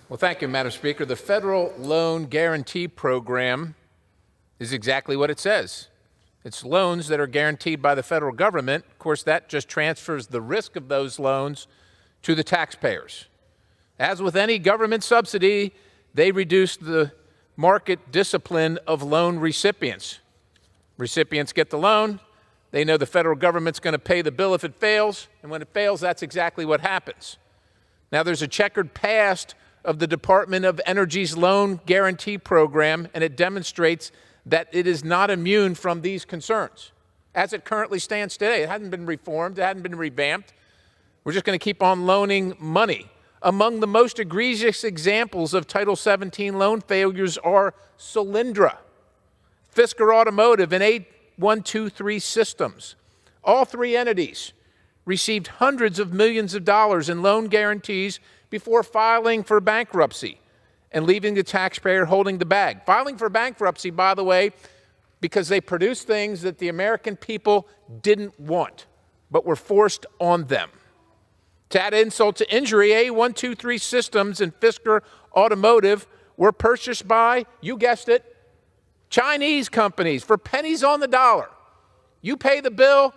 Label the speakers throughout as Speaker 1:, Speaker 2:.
Speaker 1: Well, thank you, Madam Speaker. The Federal Loan Guarantee Program is exactly what it says. It's loans that are guaranteed by the federal government. Of course, that just transfers the risk of those loans to the taxpayers. As with any government subsidy, they reduce the market discipline of loan recipients. Recipients get the loan. They know the federal government's going to pay the bill if it fails, and when it fails, that's exactly what happens. Now, there's a checkered past of the Department of Energy's loan guarantee program, and it demonstrates that it is not immune from these concerns. As it currently stands today, it hasn't been reformed, it hasn't been revamped. We're just going to keep on loaning money. Among the most egregious examples of Title 17 loan failures are Solyndra, Fisker Automotive, and A123 Systems. All three entities received hundreds of millions of dollars in loan guarantees before filing for bankruptcy and leaving the taxpayer holding the bag. Filing for bankruptcy, by the way, because they produced things that the American people didn't want, but were forced on them. To add insult to injury, A123 Systems and Fisker Automotive were purchased by, you guessed it, Chinese companies for pennies on the dollar. You pay the bill,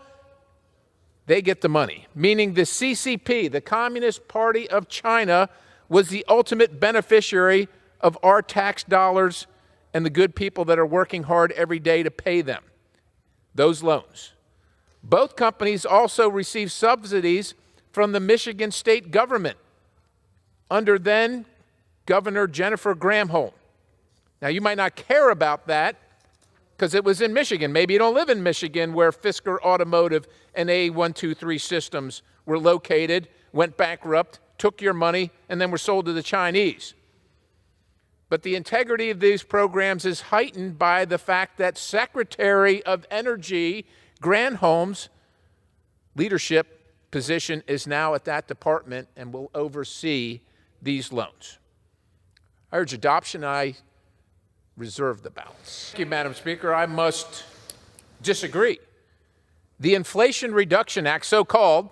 Speaker 1: they get the money, meaning the CCP, the Communist Party of China, was the ultimate beneficiary of our tax dollars and the good people that are working hard every day to pay them those loans. Both companies also received subsidies from the Michigan state government under then Governor Jennifer Granholm. Now, you might not care about that because it was in Michigan. Maybe you don't live in Michigan where Fisker Automotive and A123 Systems were located, went bankrupt, took your money, and then were sold to the Chinese. But the integrity of these programs is heightened by the fact that Secretary of Energy Granholm's leadership position is now at that department and will oversee these loans. I urge adoption. I reserve the balance. Thank you, Madam Speaker. I must disagree. The Inflation Reduction Act, so-called,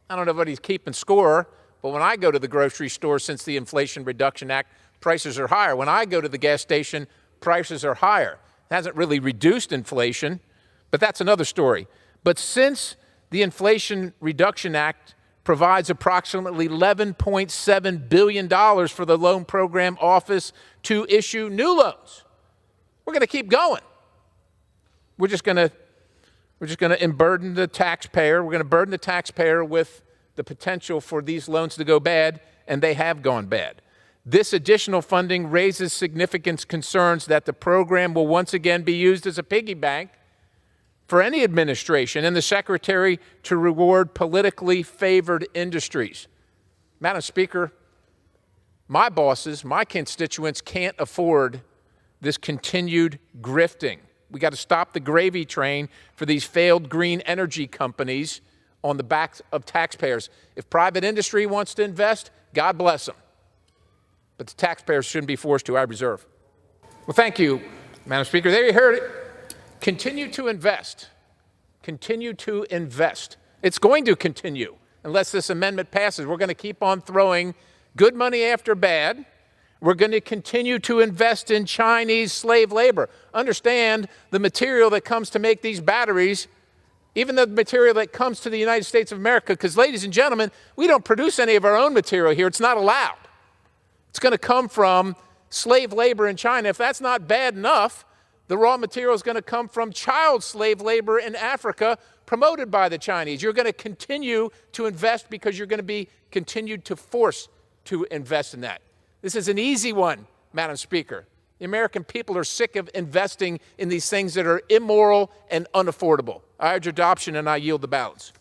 Speaker 1: I don't know if anybody's keeping score, but when I go to the grocery store since the Inflation Reduction Act, prices are higher. When I go to the gas station, prices are higher. It hasn't really reduced inflation, but that's another story. But since the Inflation Reduction Act provides approximately $11.7 billion for the Loan Program Office to issue new loans, we're going to keep going. We're just going to unburden the taxpayer. We're going to burden the taxpayer with the potential for these loans to go bad, and they have gone bad. This additional funding raises significant concerns that the program will once again be used as a piggy bank for any administration and the Secretary to reward politically favored industries. Madam Speaker, my bosses, my constituents can't afford this continued grifting. We got to stop the gravy train for these failed green energy companies on the backs of taxpayers. If private industry wants to invest, God bless them. But the taxpayers shouldn't be forced to. I reserve. Well, thank you, Madam Speaker. There you heard it. Continue to invest. Continue to invest. It's going to continue unless this amendment passes. We're going to keep on throwing good money after bad. We're going to continue to invest in Chinese slave labor. Understand the material that comes to make these batteries, even the material that comes to the United States of America, because, ladies and gentlemen, we don't produce any of our own material here. It's not allowed. It's going to come from slave labor in China. If that's not bad enough, the raw material is going to come from child slave labor in Africa promoted by the Chinese. You're going to continue to invest because you're going to be continued to force to invest in that. This is an easy one, Madam Speaker. The American people are sick of investing in these things that are immoral and unaffordable. I urge adoption and I yield the balance.